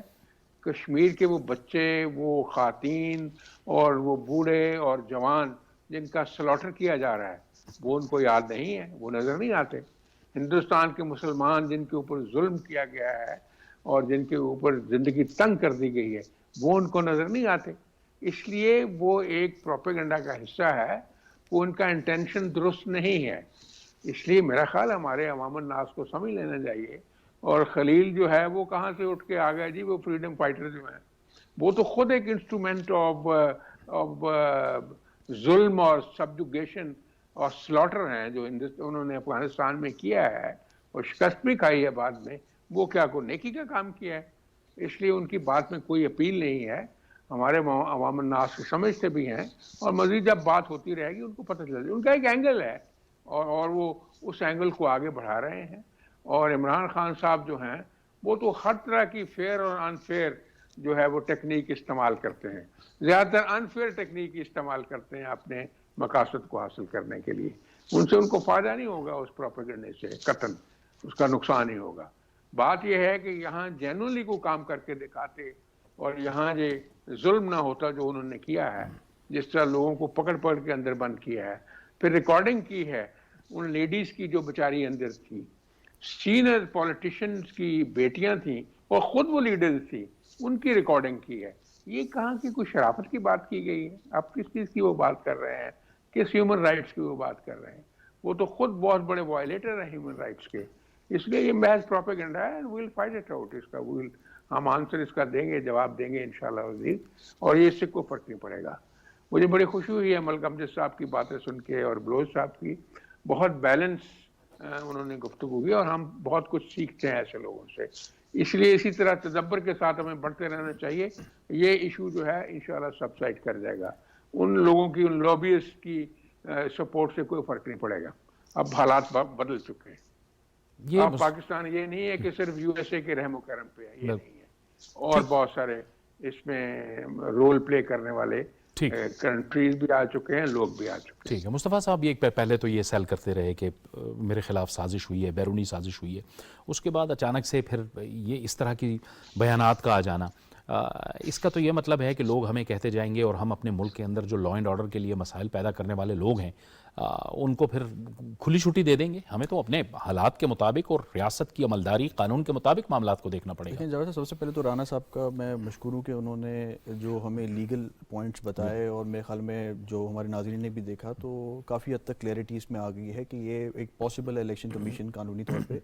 کشمیر کے وہ بچے، وہ خواتین اور وہ بوڑھے اور جوان جن کا سلاٹر کیا جا رہا ہے، وہ ان کو یاد نہیں ہے، وہ نظر نہیں آتے؟ ہندوستان کے مسلمان جن کے اوپر ظلم کیا گیا ہے اور جن کے اوپر زندگی تنگ کر دی گئی ہے، وہ ان کو نظر نہیں آتے؟ اس لیے وہ ایک پروپیگنڈا کا حصہ ہے، وہ ان کا انٹینشن درست نہیں ہے۔ اس لیے میرا خیال ہمارے عوام الناس کو سمجھ لینا چاہیے۔ اور خلیل جو ہے وہ کہاں سے اٹھ کے آ گیا جی؟ وہ فریڈم فائٹر جو ہیں، وہ تو خود ایک انسٹرومنٹ آف ظلم اور سبجوگیشن اور سلاٹر ہیں جو انہوں نے افغانستان میں کیا ہے اور شکست بھی کھائی ہے بعد میں۔ وہ کیا کوئی نیکی کا کام کیا ہے؟ اس لیے ان کی بات میں کوئی اپیل نہیں ہے۔ ہمارے عوام الناس کو سمجھتے بھی ہیں، اور مزید جب بات ہوتی رہے گی ان کو پتہ چل جائے گا۔ ان کا ایک اینگل ہے اور وہ اس اینگل کو آگے بڑھا رہے ہیں۔ اور عمران خان صاحب جو ہیں وہ تو ہر طرح کی فیئر اور انفیئر جو ہے وہ ٹیکنیک استعمال کرتے ہیں، زیادہ تر انفیئر ٹیکنیک استعمال کرتے ہیں اپنے مقاصد کو حاصل کرنے کے لیے۔ ان کو فائدہ نہیں ہوگا اس پروپیگنڈے سے، قطعاً اس کا نقصان ہی ہوگا۔ بات یہ ہے کہ یہاں جینوئنلی کو کام کر کے دکھاتے اور یہاں یہ ظلم نہ ہوتا جو انہوں نے کیا ہے، جس طرح لوگوں کو پکڑ کے اندر بند کیا ہے، پھر ریکارڈنگ کی ہے ان لیڈیز کی جو بیچاری اندر تھی، سینئر پولیٹیشنز کی بیٹیاں تھیں اور خود وہ لیڈرز تھی، ان کی ریکارڈنگ کی ہے۔ یہ کہاں کی کوئی شرافت کی بات کی گئی ہے؟ آپ کس چیز کی وہ بات کر رہے ہیں؟ کس ہیومن رائٹس کی وہ بات کر رہے ہیں؟ وہ تو خود بہت بڑے وائلیٹر ہیں ہیومن رائٹس کے۔ اس لیے یہ محض پروپیگنڈا ہے، ویل فائٹ اٹ آؤٹ۔ اس کا ہم آنسر اس کا دیں گے، جواب دیں گے انشاءاللہ عزیز، اور یہ اس سے کوئی فرق نہیں پڑے گا۔ مجھے بڑی خوشی ہوئی ہے ملک امجد صاحب کی باتیں سن کے اور بلوچ صاحب کی، بہت بیلنس انہوں نے گفتگو کی اور ہم بہت کچھ سیکھتے ہیں ایسے لوگوں سے. اس لیے اسی طرح تدبر کے ساتھ ہمیں بڑھتے رہنا چاہیے. یہ ایشو جو ہے انشاءاللہ سبسائڈ کر جائے گا. ان لوگوں کی, ان لابیسٹ کی سپورٹ سے کوئی فرق نہیں پڑے گا. اب حالات بدل چکے ہیں. اب پاکستان یہ نہیں ہے کہ صرف یو ایس اے کے رحم و کرم پہ ہے, یہ نہیں ہے, اور بہت سارے اس میں رول پلے کرنے والے کنٹریز بھی آ چکے ہیں, لوگ بھی آ چکے ہیں. ٹھیک ہے مصطفیٰ صاحب, یہ پہلے تو یہ سیل کرتے رہے کہ میرے خلاف سازش ہوئی ہے, بیرونی سازش ہوئی ہے, اس کے بعد اچانک سے پھر یہ اس طرح کی بیانات کا آ جانا, اس کا تو یہ مطلب ہے کہ لوگ ہمیں کہتے جائیں گے اور ہم اپنے ملک کے اندر جو لا اینڈ آرڈر کے لیے مسائل پیدا کرنے والے لوگ ہیں ان کو پھر کھلی چھٹی دے دیں گے. ہمیں تو اپنے حالات کے مطابق اور ریاست کی عملداری قانون کے مطابق معاملات کو دیکھنا پڑے گا. جاوید صاحب, سب سے پہلے تو رانا صاحب کا میں مشکور ہوں کہ انہوں نے جو ہمیں لیگل پوائنٹس بتائے, اور میرے خیال میں جو ہمارے ناظرین نے بھی دیکھا تو کافی حد تک کلیئرٹی اس میں آ گئی ہے کہ یہ ایک پاسبل الیکشن کمیشن قانونی طور پہ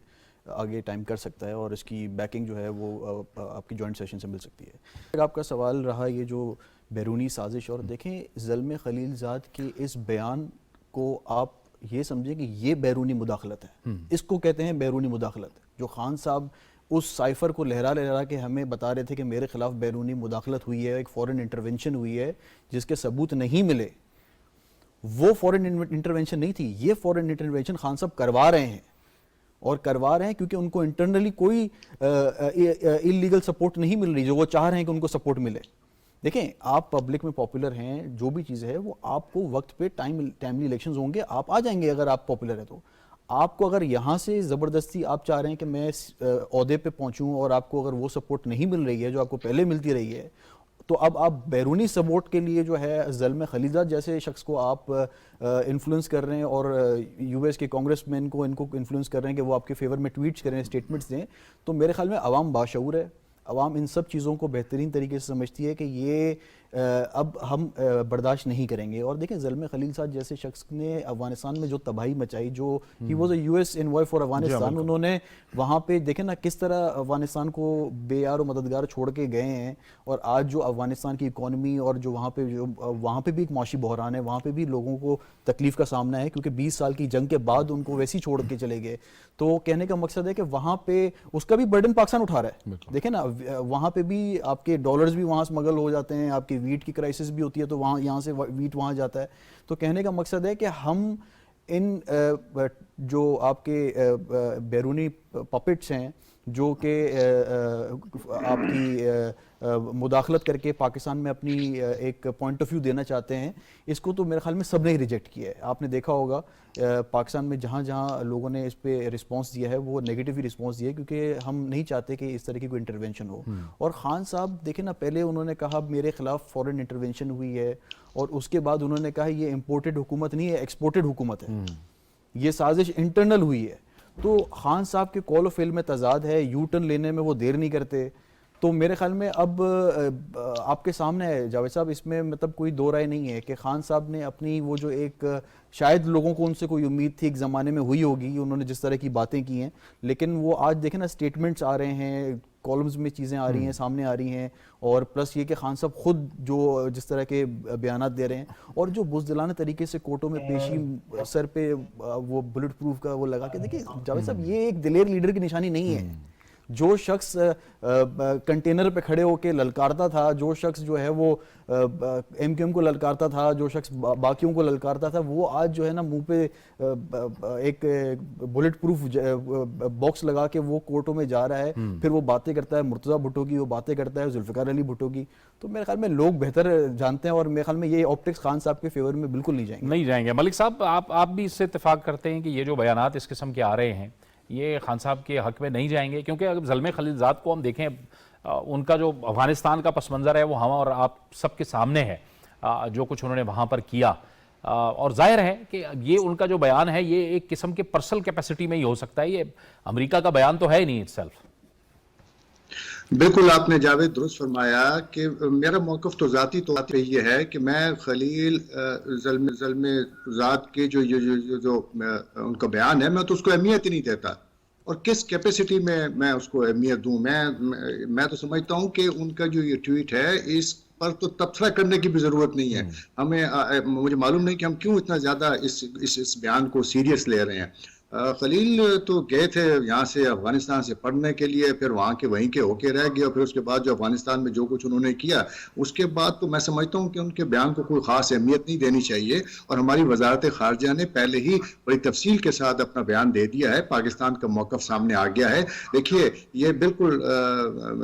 آگے ٹائم کر سکتا ہے, اور اس کی بیکنگ جو ہے وہ آپ کی جوائنٹ سیشن سے مل سکتی ہے. آپ کا سوال رہا یہ جو بیرونی سازش, اور دیکھیں زلمے خلیل زاد کے اس بیان کو آپ یہ سمجھیں کہ یہ بیرونی مداخلت ہے, اس کو کہتے ہیں بیرونی مداخلت. جو خان صاحب اس سائفر کو لہرا کے ہمیں بتا رہے تھے کہ میرے خلاف بیرونی مداخلت ہوئی ہے, ایک فورن انٹرونشن ہوئی ہے جس کے ثبوت نہیں ملے, وہ فورن انٹرونشن نہیں تھی. یہ فورن انٹرونشن خان صاحب کروا رہے ہیں, اور کروا رہے ہیں کیونکہ ان کو انٹرنلی کوئی انلیگل سپورٹ نہیں مل رہی جو وہ چاہ رہے ہیں کہ ان کو سپورٹ ملے. دیکھیں آپ پبلک میں پاپولر ہیں, جو بھی چیز ہے وہ آپ کو وقت پہ ٹائملی الیکشنز ہوں گے, آپ آ جائیں گے اگر آپ پاپولر ہیں تو. آپ کو اگر یہاں سے زبردستی آپ چاہ رہے ہیں کہ میں عہدے پہ پہنچوں, اور آپ کو اگر وہ سپورٹ نہیں مل رہی ہے جو آپ کو پہلے ملتی رہی ہے, تو اب آپ بیرونی سپورٹ کے لیے جو ہے زلمے خلیل زاد جیسے شخص کو آپ انفلوئنس کر رہے ہیں, اور یو ایس کے کانگریس مین کو ان کو انفلوئنس کر رہے ہیں کہ وہ آپ کے فیور میں ٹویٹس کریں, اسٹیٹمنٹس دیں. تو میرے خیال میں عوام باشعور ہے, عوام ان سب چیزوں کو بہترین طریقے سے سمجھتی ہے کہ یہ اب ہم برداشت نہیں کریں گے. اور دیکھیں زلمے خلیل صاحب جیسے شخص نے افغانستان میں جو تباہی مچائی, جو he was a U S envoy for Afghanistan, انہوں نے وہاں پہ دیکھیں نا کس طرح افغانستان کو بے یار و مددگار چھوڑ کے گئے ہیں, اور آج جو افغانستان کی اکانومی اور جو وہاں پہ بھی ایک معاشی بحران ہے, وہاں پہ بھی لوگوں کو تکلیف کا سامنا ہے کیونکہ 20 سال کی جنگ کے بعد ان کو ویسے ہی چھوڑ کے چلے گئے. تو کہنے کا مقصد ہے کہ وہاں پہ اس کا بھی برڈن پاکستان اٹھا رہا ہے. دیکھیں نا وہاں پہ بھی آپ کے ڈالرز بھی وہاں اسمگل ہو جاتے ہیں, آپ کی ویٹ کی کرائسس بھی ہوتی ہے تو وہاں یہاں سے ویٹ وہاں جاتا ہے. تو کہنے کا مقصد ہے کہ ہم ان جو آپ کے بیرونی پپٹس ہیں جو کہ آپ کی مداخلت کر کے پاکستان میں اپنی ایک پوائنٹ آف ویو دینا چاہتے ہیں, اس کو تو میرے خیال میں سب نے ہی ریجیکٹ کیا ہے. آپ نے دیکھا ہوگا پاکستان میں جہاں جہاں لوگوں نے اس پہ رسپانس دیا ہے وہ نیگیٹو ہی رسپانس دیا ہے, کیونکہ ہم نہیں چاہتے کہ اس طرح کی کوئی انٹرونشن ہو. اور خان صاحب دیکھیں نا, پہلے انہوں نے کہا میرے خلاف فورن انٹرونشن ہوئی ہے, اور اس کے بعد انہوں نے کہا یہ امپورٹڈ حکومت نہیں ہے, ایکسپورٹڈ حکومت ہے, یہ سازش انٹرنل ہوئی ہے. تو خان صاحب کے قول و فعل میں تضاد ہے, یو ٹرن لینے میں وہ دیر نہیں کرتے. تو میرے خیال میں اب آپ کے سامنے ہے جاوید صاحب, اس میں مطلب کوئی دو رائے نہیں ہے کہ خان صاحب نے اپنی وہ جو ایک شاید لوگوں کو ان سے کوئی امید تھی ایک زمانے میں ہوئی ہوگی, انہوں نے جس طرح کی باتیں کی ہیں, لیکن وہ آج دیکھیں نا سٹیٹمنٹس آ رہے ہیں, کالمز میں چیزیں آ رہی ہیں, سامنے آ رہی ہیں, اور پلس یہ کہ خان صاحب خود جو جس طرح کے بیانات دے رہے ہیں, اور جو بزدلانہ طریقے سے کورٹوں میں پیشی سر پہ وہ بلٹ پروف کا وہ لگا کے, دیکھیں جاوید صاحب یہ ایک دلیر لیڈر کی نشانی نہیں ہے. جو شخص کنٹینر پہ کھڑے ہو کے للکارتا تھا, جو شخص جو ہے وہ ایم کیو ایم کو للکارتا تھا, جو شخص باقیوں کو للکارتا تھا, وہ آج جو ہے نا منہ پہ ایک بلٹ پروف باکس لگا کے وہ کورٹوں میں جا رہا ہے, پھر وہ باتیں کرتا ہے مرتضیٰ بھٹو کی, وہ باتیں کرتا ہے ذوالفقار علی بھٹو کی. تو میرے خیال میں لوگ بہتر جانتے ہیں, اور میرے خیال میں یہ آپٹکس خان صاحب کے فیور میں بالکل نہیں جائیں گے. ملک صاحب آپ بھی اس سے اتفاق کرتے ہیں کہ یہ جو بیانات اس قسم کے آ رہے ہیں یہ خان صاحب کے حق میں نہیں جائیں گے, کیونکہ اگر زلمے خلیل زاد کو ہم دیکھیں ان کا جو افغانستان کا پس منظر ہے وہ ہم اور آپ سب کے سامنے ہے, جو کچھ انہوں نے وہاں پر کیا, اور ظاہر ہے کہ یہ ان کا جو بیان ہے یہ ایک قسم کے پرسنل کیپیسٹی میں ہی ہو سکتا ہے, یہ امریکہ کا بیان تو ہے نہیں اٹ سیلف. بالکل آپ نے جاوید درست فرمایا کہ میرا موقف تو ذاتی طور پہ یہ ہے کہ میں خلیل زلمے زاد کے جو ان کا بیان ہے میں تو اس کو اہمیت ہی نہیں دیتا, اور کس کیپیسٹی میں اس کو اہمیت دوں. میں تو سمجھتا ہوں کہ ان کا جو یہ ٹویٹ ہے اس پر تو تبصرہ کرنے کی بھی ضرورت نہیں ہے. مجھے معلوم نہیں کہ ہم کیوں اتنا زیادہ اس بیان کو سیریس لے رہے ہیں. خلیل تو گئے تھے یہاں سے افغانستان سے پڑھنے کے لیے، پھر وہاں کے وہیں کے ہو کے رہ گئے، اور پھر اس کے بعد جو افغانستان میں جو کچھ انہوں نے کیا اس کے بعد تو میں سمجھتا ہوں کہ ان کے بیان کو کوئی خاص اہمیت نہیں دینی چاہیے، اور ہماری وزارت خارجہ نے پہلے ہی بڑی تفصیل کے ساتھ اپنا بیان دے دیا ہے، پاکستان کا موقف سامنے آ گیا ہے۔ دیکھیے یہ بالکل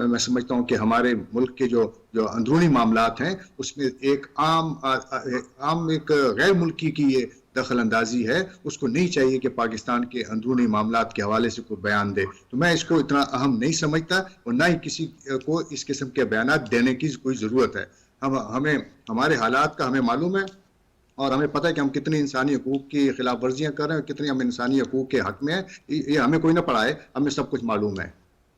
میں سمجھتا ہوں کہ ہمارے ملک کے جو اندرونی معاملات ہیں اس میں ایک عام ایک غیر ملکی کی یہ دخل اندازی ہے، اس کو نہیں چاہیے کہ پاکستان کے اندرونی معاملات کے حوالے سے کوئی بیان دے، تو میں اس کو اتنا اہم نہیں سمجھتا، اور نہ ہی کسی کو اس قسم کے بیانات دینے کی کوئی ضرورت ہے۔ ہمیں ہمارے حالات کا ہمیں معلوم ہے، اور ہمیں پتہ ہے کہ ہم کتنی انسانی حقوق کی خلاف ورزیاں کر رہے ہیں، کتنی ہم انسانی حقوق کے حق میں ہیں، یہ ہمیں کوئی نہ پڑھائے، ہمیں سب کچھ معلوم ہے۔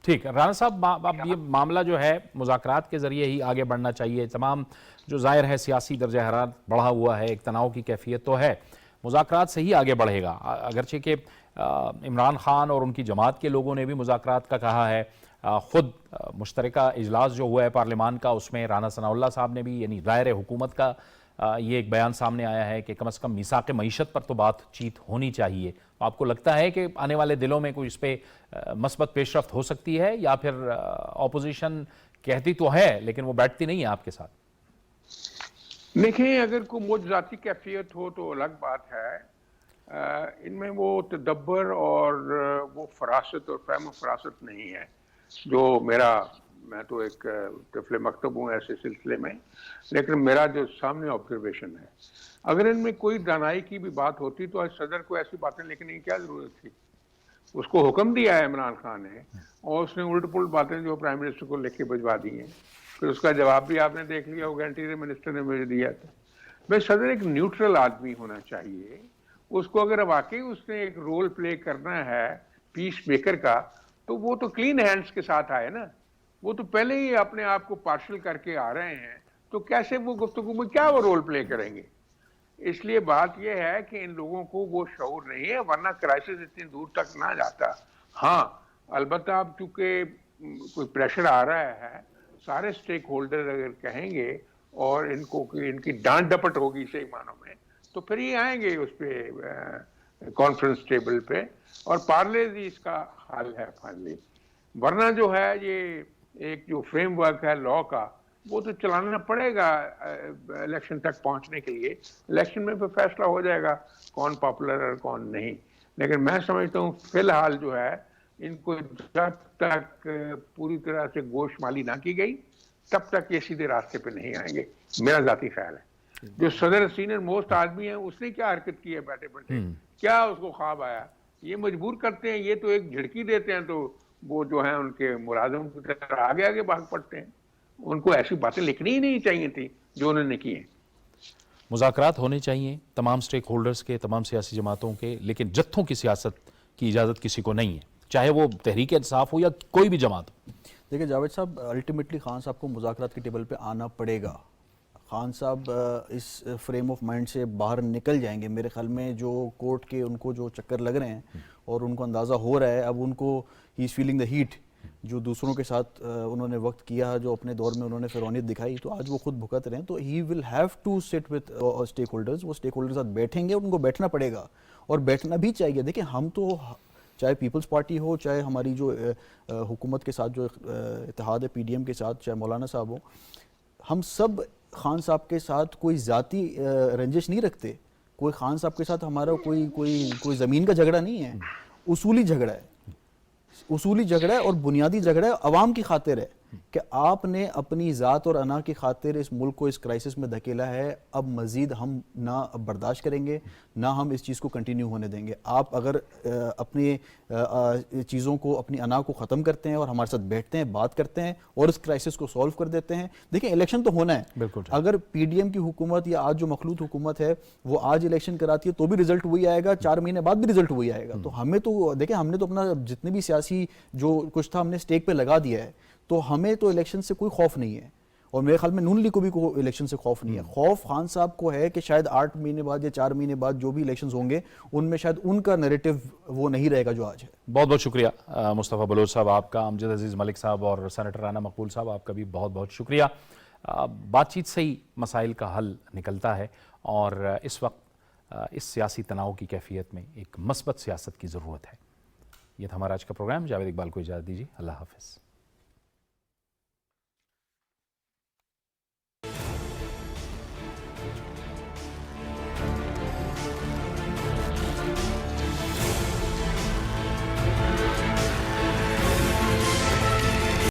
ٹھیک ہے رانا صاحب، اب یہ معاملہ جو ہے مذاکرات کے ذریعے ہی آگے بڑھنا چاہیے، تمام جو ظاہر ہے سیاسی درجہ حرارت بڑھا ہوا ہے، ایک تناؤ کی کیفیت تو ہے، مذاکرات سے ہی آگے بڑھے گا، اگرچہ کہ عمران خان اور ان کی جماعت کے لوگوں نے بھی مذاکرات کا کہا ہے، خود مشترکہ اجلاس جو ہوا ہے پارلیمان کا اس میں رانا ثناء اللہ صاحب نے بھی، یعنی ظاہر حکومت کا یہ ایک بیان سامنے آیا ہے کہ کم از کم میثاق معیشت پر تو بات چیت ہونی چاہیے۔ آپ کو لگتا ہے کہ آنے والے دنوں میں کوئی اس پہ مثبت پیش رفت ہو سکتی ہے، یا پھر اپوزیشن کہتی تو ہے لیکن وہ بیٹھتی نہیں ہے آپ کے ساتھ؟ دیکھیں اگر کوئی مجھ ذاتی کیفیت ہو تو الگ بات ہے، ان میں وہ تدبر اور وہ فراست اور فہم و فراست نہیں ہے جو میں تو ایک طفل مکتب ہوں ایسے سلسلے میں، لیکن میرا جو سامنے آبزرویشن ہے، اگر ان میں کوئی دانائی کی بھی بات ہوتی تو صدر کو ایسی باتیں لکھنے کی کیا ضرورت تھی؟ اس کو حکم دیا ہے عمران خان نے، اور اس نے الٹ پلٹ باتیں جو پرائم منسٹر کو لکھ کے بھجوا دی ہیں، پھر اس کا جواب بھی آپ نے دیکھ لیا ہوگا، انٹیریئر منسٹر نے مجھے دیا تھا۔ بھائی صدر ایک نیوٹرل آدمی ہونا چاہیے، اس کو اگر واقعی اس نے ایک رول پلے کرنا ہے پیس میکر کا، تو وہ تو کلین ہینڈز کے ساتھ آئے نا، وہ تو پہلے ہی اپنے آپ کو پارشل کر کے آ رہے ہیں، تو کیسے وہ گفتگو میں کیا وہ رول پلے کریں گے؟ اس لیے بات یہ ہے کہ ان لوگوں کو وہ شعور نہیں ہے، ورنہ کرائسس اتنی دور تک نہ جاتا۔ ہاں البتہ اب چونکہ کوئی پریشر آ رہا ہے، سارے سٹیک ہولڈر اگر کہیں گے اور ان کو ان کی ڈانٹ ڈپٹ ہوگی صحیح معنوں میں، تو پھر یہ آئیں گے اس پہ کانفرنس ٹیبل پہ، اور پارلے جی اس کا حل ہے فائنلی۔ ورنہ جو ہے یہ ایک جو فریم ورک ہے لا کا، وہ تو چلانا پڑے گا الیکشن تک پہنچنے کے لیے، الیکشن میں پھر فیصلہ ہو جائے گا کون پاپولر اور کون نہیں۔ لیکن میں سمجھتا ہوں فی الحال جو ہے ان کو جب تک پوری طرح سے گوش مالی نہ کی گئی تب تک یہ سیدھے راستے پہ نہیں آئیں گے، میرا ذاتی خیال ہے۔ جو صدر سینئر موسٹ آدمی ہے اس نے کیا حرکت کی ہے بیٹھے بیٹھے، کیا اس کو خواب آیا؟ یہ مجبور کرتے ہیں، یہ تو ایک جھڑکی دیتے ہیں تو وہ جو ہیں ان کے ملازم کی طرح آگے آگے بھاگ پڑتے ہیں۔ ان کو ایسی باتیں لکھنی ہی نہیں چاہیے تھی جو انہوں نے کی ہیں۔ مذاکرات ہونے چاہیے تمام سٹیک ہولڈرز کے، تمام سیاسی جماعتوں کے، لیکن جتھوں کی سیاست کی اجازت کسی کو نہیں ہے، چاہے وہ تحریک انصاف ہو یا کوئی بھی جماعت ہو۔ دیکھیں جاوید صاحب، الٹیمیٹلی خان صاحب کو مذاکرات کے ٹیبل پہ آنا پڑے گا۔ خان صاحب اس فریم آف مائنڈ سے باہر نکل جائیں گے میرے خیال میں، جو کورٹ کے ان کو جو چکر لگ رہے ہیں اور ان کو اندازہ ہو رہا ہے، اب ان کو ہی از فیلنگ دا ہیٹ، جو دوسروں کے ساتھ انہوں نے وقت کیا، جو اپنے دور میں انہوں نے فرونیت دکھائی، تو آج وہ خود بھکت رہے ہیں، تو he will have to sit with stakeholders, وہ اسٹیک ہولڈر کے ساتھ بیٹھیں گے، اور ان کو بیٹھنا پڑے گا اور بیٹھنا بھی چاہیے۔ دیکھیں ہم تو چاہے پیپلز پارٹی ہو، چاہے ہماری جو حکومت کے ساتھ جو اتحاد ہے پی ڈی ایم کے ساتھ، چاہے مولانا صاحب ہو، ہم سب خان صاحب کے ساتھ کوئی ذاتی رنجش نہیں رکھتے، کوئی خان صاحب کے ساتھ ہمارا کوئی زمین کا جھگڑا نہیں ہے، اصولی جھگڑا ہے، اصولی جھگڑا ہے اور بنیادی جھگڑا ہے، عوام کی خاطر ہے کہ آپ نے اپنی ذات اور انا کی خاطر اس ملک کو اس کرائسس میں دھکیلا ہے۔ اب مزید ہم نہ برداشت کریں گے، نہ ہم اس چیز کو کنٹینیو ہونے دیں گے۔ آپ اگر اپنی چیزوں کو، اپنی انا کو ختم کرتے ہیں اور ہمارے ساتھ بیٹھتے ہیں، بات کرتے ہیں اور اس کرائسس کو سولو کر دیتے ہیں، دیکھیں الیکشن تو ہونا ہے۔ بالکل، اگر پی ڈی ایم کی حکومت یا آج جو مخلوط حکومت ہے وہ آج الیکشن کراتی ہے تو بھی رزلٹ وہی آئے گا، 4 مہینے بعد بھی رزلٹ وہی آئے گا۔ تو ہمیں تو دیکھیں، ہم نے تو اپنا جتنے بھی سیاسی جو کچھ تھا ہم نے اسٹیک پہ لگا دیا ہے، تو ہمیں تو الیکشن سے کوئی خوف نہیں ہے، اور میرے خیال میں نون لیگ کو بھی کوئی الیکشن سے خوف نہیں ہے۔ خوف خان صاحب کو ہے کہ شاید 8 مہینے بعد یا 4 مہینے بعد جو بھی الیکشنز ہوں گے ان میں شاید ان کا نیریٹو وہ نہیں رہے گا جو آج ہے۔ بہت بہت شکریہ مصطفیٰ بلوچ صاحب آپ کا، امجد عزیز ملک صاحب اور سینیٹر رانا مقبول صاحب آپ کا بھی بہت بہت شکریہ۔ بات چیت سے ہی مسائل کا حل نکلتا ہے، اور اس وقت اس سیاسی تناؤ کی کیفیت میں ایک مثبت سیاست کی ضرورت ہے۔ یہ تھا ہمارا آج کا پروگرام۔ جاوید اقبال کو اجازت دیجیے، اللہ حافظ۔